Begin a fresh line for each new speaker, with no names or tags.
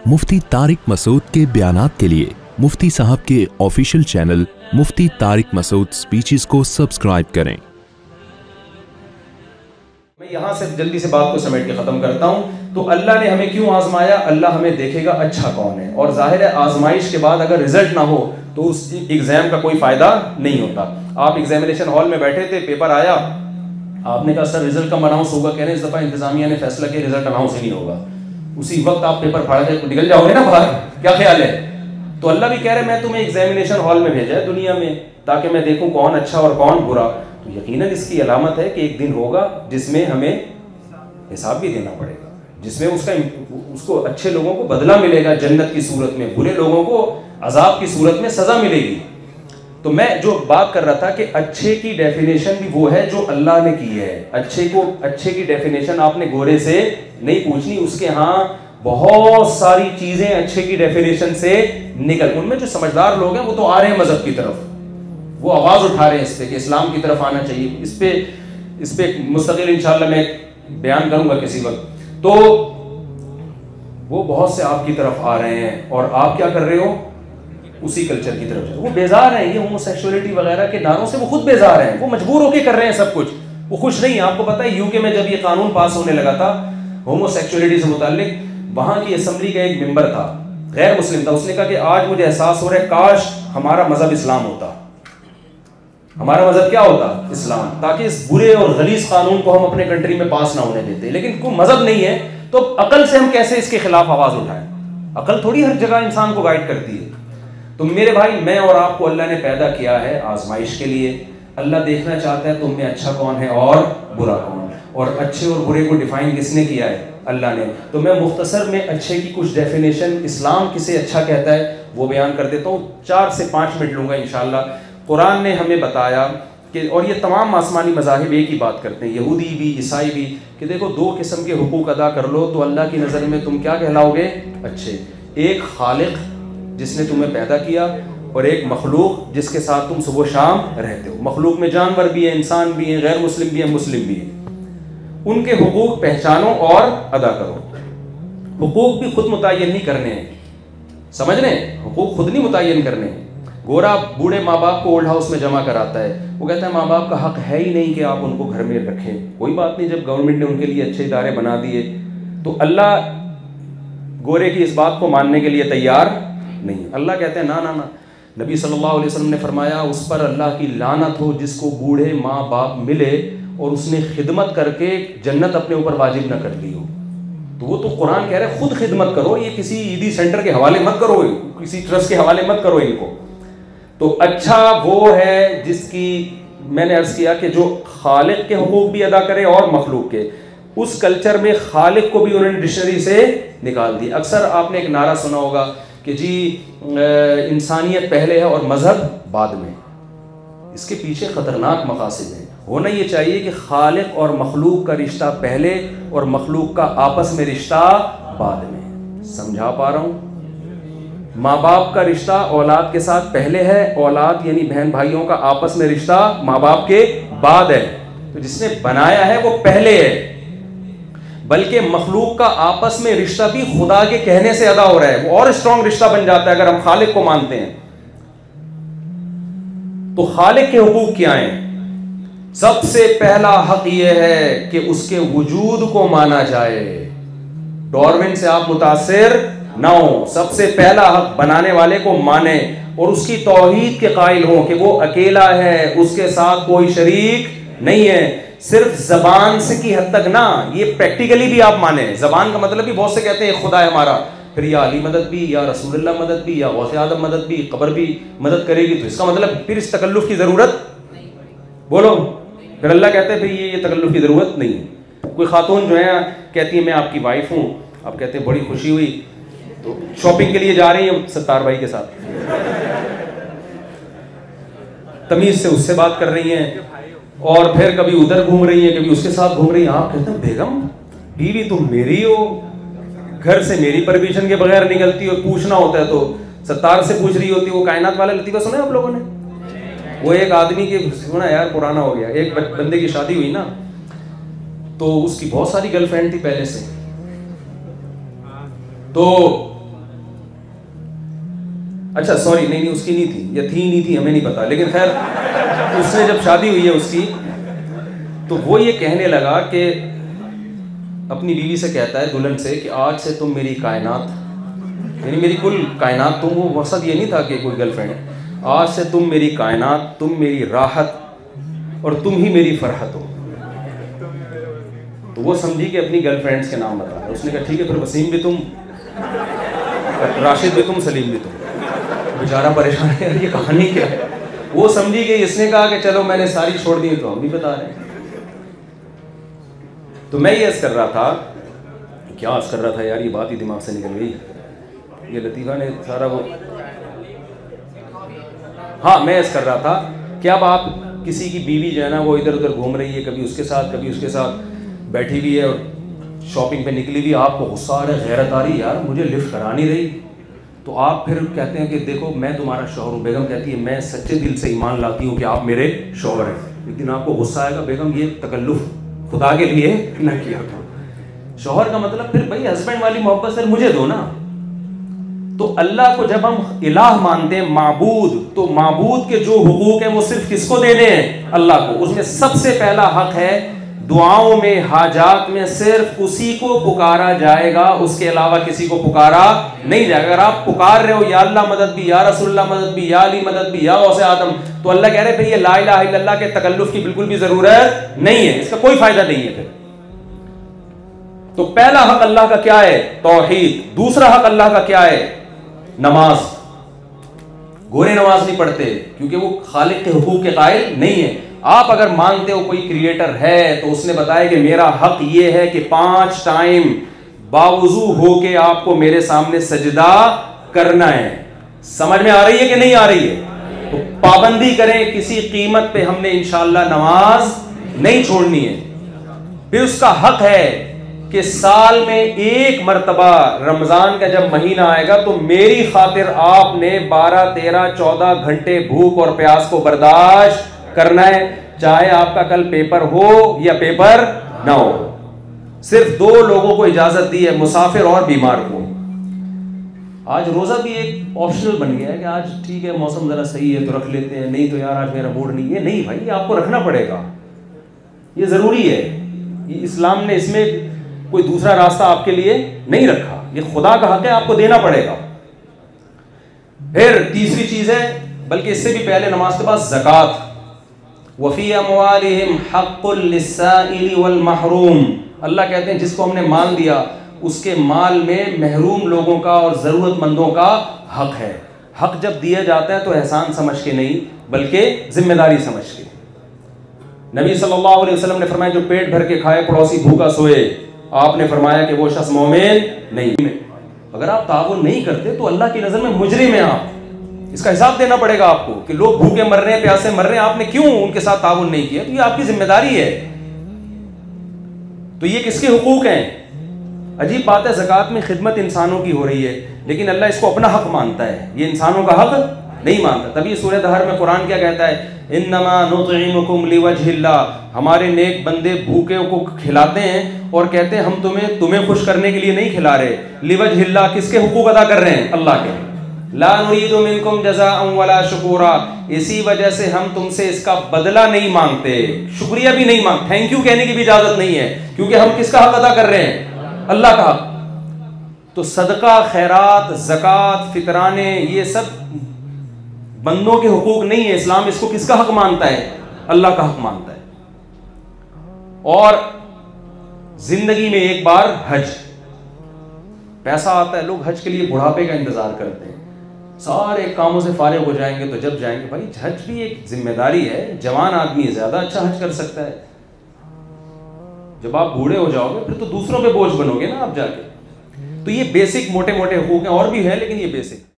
मुफ्ती तारिक मसूद के बयानात के लिए मुफ्ती साहब के ऑफिशियल चैनल मुफ्ती तारिक मसूद स्पीचेस को सब्सक्राइब करें।
मैं यहाँ से जल्दी से बात को समेट के ख़त्म करता हूँ। तो अल्लाह ने हमें क्यों आजमाया? अल्लाह हमें देखेगा अच्छा कौन है, और जाहिर है आजमाइश के बाद अगर रिजल्ट ना हो तो उस एग्ज़ाम का कोई फ़ायदा नहीं होता। आप एग्जामिनेशन हॉल में बैठे थे, पेपर आया, आपने कहा सर रिजल्ट कब अनाउंस होगा? कह रहे हैं इस दफ़ा इंतज़ामिया ने फैसला किया रिजल्ट अनाउंस ही नहीं होगा। उसी वक्त आप पेपर फाड़ के निकल जाओगे ना बाहर, क्या ख्याल है? तो अल्लाह भी कह रहे हैं मैं तुम्हें एग्जामिनेशन हॉल में भेजा है दुनिया में ताकि मैं देखूं कौन अच्छा और कौन बुरा। तो यकीनन इसकी अलामत है कि एक दिन होगा जिसमें हमें हिसाब भी देना पड़ेगा, जिसमें उसको अच्छे लोगों को बदला मिलेगा जन्नत की सूरत में, बुरे लोगों को अजाब की सूरत में सजा मिलेगी। तो मैं जो बात कर रहा था कि अच्छे की डेफिनेशन भी वो है जो अल्लाह ने की है। अच्छे की डेफिनेशन आपने गोरे से नहीं पूछनी, उसके यहाँ बहुत सारी चीजें अच्छे की डेफिनेशन से निकल, उनमें जो समझदार लोग हैं वो तो आ रहे हैं मजहब की तरफ, वो आवाज उठा रहे हैं इस पे कि इस्लाम की तरफ आना चाहिए। इस पे मुस्तकिल इंशाल्लाह मैं बयान करूंगा किसी वक्त। तो वो बहुत से आपकी तरफ आ रहे हैं और आप क्या कर रहे हो? उसी कल्चर की तरफ। वो बेजार हैं, ये होमोसेक्सुअलिटी वगैरह के नारों से वो खुद बेजार हैं, वो मजबूर होकर कर रहे हैं सब कुछ, वो खुश नहीं है। आपको पता है यूके में जब ये कानून पास होने लगा था होमोसेक्सुअलिटी से मुताल्लिक, वहां की असेंबली का एक मेंबर था, गैर मुस्लिम था, उसने कहा कि आज मुझे एहसास हो रहा है काश हमारा मजहब इस्लाम होता। हमारा मजहब क्या होता? इस्लाम, ताकि इस बुरे और गलीज कानून को हम अपने कंट्री में पास ना होने देते। लेकिन कोई मजहब नहीं है तो अकल से हम कैसे इसके खिलाफ आवाज उठाएं? अकल थोड़ी हर जगह इंसान को गाइड करती है। तो मेरे भाई, मैं और आपको अल्लाह ने पैदा किया है आजमाइश के लिए। अल्लाह देखना चाहता है तुम में अच्छा कौन है और बुरा कौन, और अच्छे और बुरे को डिफाइन किसने किया है? अल्लाह ने। तो मैं मुख्तसर में अच्छे की कुछ डेफिनेशन, इस्लाम किसे अच्छा कहता है वो बयान कर देता हूँ। 4 से 5 मिनट लूँगा इंशाल्लाह। कुरान ने हमें बताया कि, और ये तमाम आसमानी मज़ाहिब एक ही बात करते हैं, यहूदी भी ईसाई भी, कि देखो 2 किस्म के हुकूक अदा कर लो तो अल्लाह की नज़र में तुम क्या कहलाओगे? अच्छे। एक खालिक जिसने तुम्हें पैदा किया, और एक मखलूक जिसके साथ तुम सुबह शाम रहते हो। मखलूक में जानवर भी हैं, इंसान भी हैं, गैर मुस्लिम भी हैं, मुस्लिम भी हैं। उनके हुकूक पहचानो और अदा करो। हुकूक भी खुद मुतय्यन नहीं करने हैं, समझ रहे हैं? हुकूक खुद नहीं मुतय्यन करने हैं। गोरा बूढ़े माँ बाप को ओल्ड हाउस में जमा कराता है, वो कहता है माँ बाप का हक है ही नहीं कि आप उनको घर में रखें। कोई बात नहीं, जब गवर्नमेंट ने उनके लिए अच्छे इदारे बना दिए। तो अल्लाह गोरे की इस बात को मानने के लिए तैयार नहीं। अल्लाह कहते हैं ना ना ना। नबी सल्लल्लाहु अलैहि वसल्लम ने फरमाया उस पर अल्लाह की लानत हो जिसको बूढ़े माँ बाप मिले और उसने खिदमत करके जन्नत अपने ऊपर वाजिब ना कर ली हो। तो वो तो कुरान कह रहा है खुद खिदमत करो, ये किसी ईदी सेंटर के हवाले मत करो, किसी ट्रस्ट के हवाले मत करो इनको। तो अच्छा वो है जिसकी, मैंने अर्ज किया कि जो खालिक के हुकूक भी अदा करे और मखलूक के। उस कल्चर में खालिक को भी उन्होंने डिक्शनरी से निकाल दी। अक्सर आपने एक नारा सुना होगा कि जी इंसानियत पहले है और मजहब बाद में। इसके पीछे खतरनाक मकासद हैं। होना ये चाहिए कि खालिक और मखलूक का रिश्ता पहले और मखलूक का आपस में रिश्ता बाद में। समझा पा रहा हूँ? माँ बाप का रिश्ता औलाद के साथ पहले है, औलाद यानी बहन भाइयों का आपस में रिश्ता माँ बाप के बाद है। तो जिसने बनाया है वो पहले है, बल्कि मखलूक का आपस में रिश्ता भी खुदा के कहने से अदा हो रहा है, वो और स्ट्रॉन्ग रिश्ता बन जाता है अगर हम खालिक को मानते हैं। तो खालिक के हुकूक क्या हैं? सबसे पहला हक यह है कि उसके वजूद को माना जाए। डार्विन से आप मुतासिर ना हो। सबसे पहला हक बनाने वाले को माने और उसकी तौहीद के कायल हो कि वो अकेला है, उसके साथ कोई शरीक नहीं है। सिर्फ जबान से की हद तक ना, ये प्रैक्टिकली भी आप माने। जबान का मतलब भी बहुत से कहते हैं खुदा है हमारा, फिर या अली मदद भी, या रसूलुल्लाह मदद भी, या गौसे आदम मदद भी, कब्र भी मदद करेगी। तो इसका मतलब फिर इस तकल्लुफ की जरूरत, बोलो। फिर अल्लाह कहते हैं फिर ये तकल्लुफ की जरूरत नहीं है। कोई खातून जो है कहती है मैं आपकी वाइफ हूँ, आप कहते हैं बड़ी खुशी हुई, तो शॉपिंग के लिए जा रही है सत्तार भाई के साथ, तमीज से उससे बात कर रही हैं, और फिर कभी उधर घूम रही है, कभी उसके साथ घूम रही है। आप कहते हैं बेगम बीवी तुम मेरी हो, घर से मेरी परमिशन के बगैर निकलती हो, पूछना होता है तो सत्तार से पूछ रही होती। वो कायनात वाला लतीफा सुना है आप लोगों ने? वो एक आदमी की, सुना यार पुराना हो गया, एक बंदे की शादी हुई ना, तो उसकी बहुत सारी गर्लफ्रेंड थी पहले से। तो اچھا سوری نہیں اس کی نہیں تھی یا تھی نہیں تھی ہمیں نہیں پتا، لیکن خیر اس نے جب شادی ہوئی ہے اس کی تو وہ یہ کہنے لگا کہ اپنی بیوی سے کہتا ہے دلہن سے کہ آج سے تم میری کائنات، یعنی میری کل کائنات تم، وہ مقصد یہ نہیں تھا کہ کوئی گرل فرینڈ ہے، آج سے تم میری کائنات، تم میری راحت اور تم ہی میری فرحت ہو. تو وہ سمجھی کہ اپنی گرل فرینڈس کے نام بتا رہا ہے. اس نے کہا ٹھیک ہے پھر وسیم بھی تم، راشد بھی تم، سلیم بھی تم. بیچارہ پریشان ہے یہ کہانی کیا ہے. وہ سمجھی کہ اس نے کہا کہ چلو میں نے ساری چھوڑ دی تو ہم بھی بتا رہے ہیں. تو میں یہ عرض کر رہا تھا، کیا عرض کر رہا تھا یار، یہ بات ہی دماغ سے نکل گئی. یہ لطیفہ نے سارا وہ، ہاں میں عرض کر رہا تھا کہ اب آپ کسی کی بیوی جو ہے نا وہ ادھر ادھر گھوم رہی ہے، کبھی اس کے ساتھ کبھی اس کے ساتھ بیٹھی ہوئی ہے اور شاپنگ پہ نکلی ہوئی، آپ کو غصہ آ رہا ہے، غیرت آ رہی ہے یار مجھے لفٹ کرا نہیں رہی، تو آپ پھر کہتے ہیں کہ دیکھو میں تمہارا شوہر ہوں. بیگم کہتی ہے میں سچے دل سے ایمان لاتی ہوں کہ آپ میرے شوہر ہیں، لیکن آپ کو غصہ آئے گا بیگم یہ تکلف خدا کے لیے نہ کیا تھا. شوہر کا مطلب پھر بھائی ہسبینڈ والی محبت سر مجھے دو نا. تو اللہ کو جب ہم الہ مانتے ہیں، معبود، تو معبود کے جو حقوق ہیں وہ صرف کس کو دینے ہیں؟ اللہ کو. اس میں سب سے پہلا حق ہے دعاؤں میں، حاجات میں صرف اسی کو پکارا جائے گا، اس کے علاوہ کسی کو پکارا نہیں جائے گا. اگر آپ پکار رہے ہو یا اللہ مدد بھی، یا رسول اللہ مدد بھی، یا علی مدد بھی، یا غوث آدم، تو اللہ کہہ رہے پھر یہ لا الہ الا اللہ کے تکلف کی بالکل بھی ضرورت نہیں ہے، اس کا کوئی فائدہ نہیں ہے. پھر تو پہلا حق اللہ کا کیا ہے؟ توحید. دوسرا حق اللہ کا کیا ہے؟ نماز. گورے نماز نہیں پڑھتے کیونکہ وہ خالق کے حقوق کے قائل نہیں ہے. آپ اگر مانتے ہو کوئی کریٹر ہے تو اس نے بتایا کہ میرا حق یہ ہے کہ 5 ٹائم باوضو ہو کے آپ کو میرے سامنے سجدہ کرنا ہے. سمجھ میں آ رہی ہے کہ نہیں آ رہی ہے؟ تو پابندی کریں، کسی قیمت پہ ہم نے انشاءاللہ نماز نہیں چھوڑنی ہے. پھر اس کا حق ہے کہ سال میں 1 مرتبہ رمضان کا جب مہینہ آئے گا تو میری خاطر آپ نے 12 13 14 گھنٹے بھوک اور پیاس کو برداشت کرنا ہے، چاہے آپ کا کل پیپر ہو یا پیپر نہ ہو. صرف 2 لوگوں کو اجازت دی ہے، مسافر اور بیمار کو. آج روزہ بھی ایک آپشنل بن گیا ہے کہ آج ٹھیک ہے موسم ذرا صحیح ہے تو رکھ لیتے ہیں، نہیں تو یار آج میرا موڈ نہیں ہے. نہیں بھائی یہ آپ کو رکھنا پڑے گا، یہ ضروری ہے. یہ اسلام نے اس میں کوئی دوسرا راستہ آپ کے لیے نہیں رکھا، یہ خدا کا حق ہے، آپ کو دینا پڑے گا. پھر تیسری چیز ہے، بلکہ اس سے بھی پہلے نماز کے بعد زکوٰۃ. وفی اموالہم حق للسائل والمحروم. اللہ کہتے ہیں جس کو ہم نے مال دیا اس کے مال میں محروم لوگوں کا اور ضرورت مندوں کا حق ہے. حق جب دیا جاتا ہے تو احسان سمجھ کے نہیں بلکہ ذمہ داری سمجھ کے. نبی صلی اللہ علیہ وسلم نے فرمایا جو پیٹ بھر کے کھائے پڑوسی بھوکا سوئے. آپ نے فرمایا کہ وہ شخص مومن نہیں. اگر آپ تعاون نہیں کرتے تو اللہ کی نظر میں مجرم ہیں آپ. اس کا حساب دینا پڑے گا آپ کو کہ لوگ بھوکے مر رہے ہیں، پیاسے مر رہے ہیں، آپ نے کیوں ان کے ساتھ تعاون نہیں کیا. تو یہ آپ کی ذمہ داری ہے. تو یہ کس کے حقوق ہیں؟ عجیب بات ہے، زکوٰۃ میں خدمت انسانوں کی ہو رہی ہے لیکن اللہ اس کو اپنا حق مانتا ہے، یہ انسانوں کا حق نہیں مانتا. تبھی سورہ دہر میں قرآن کیا کہتا ہے؟ انما نطعمکم لوجہ اللہ. ہمارے نیک بندے بھوکے کو کھلاتے ہیں اور کہتے ہیں ہم تمہیں خوش کرنے کے لیے نہیں کھلا رہے. لوجہ اللہ، کس کے حقوق ادا کر رہے ہیں؟ اللہ کے. لا نريد منکم جزاء ولا شکورا. اسی وجہ سے ہم تم سے اس کا بدلہ نہیں مانگتے، شکریہ بھی نہیں مانگتے، تھینک یو کہنے کی بھی اجازت نہیں ہے، کیونکہ ہم کس کا حق ادا کر رہے ہیں؟ اللہ کا حق. تو صدقہ، خیرات، زکوٰۃ، فطرانے، یہ سب بندوں کے حقوق نہیں ہے. اسلام اس کو کس کا حق مانتا ہے؟ اللہ کا حق مانتا ہے. اور زندگی میں ایک بار حج، پیسہ آتا ہے، لوگ حج کے لیے بڑھاپے کا انتظار کرتے ہیں، سارے کاموں سے فارغ ہو جائیں گے تو جب جائیں گے. بھائی حج بھی ایک ذمہ داری ہے. جوان آدمی زیادہ اچھا حج کر سکتا ہے، جب آپ بوڑھے ہو جاؤ گے پھر تو دوسروں پہ بوجھ بنو گے نا آپ جا کے. تو یہ بیسک موٹے موٹے حقوق ہیں، اور بھی ہیں لیکن یہ بیسک.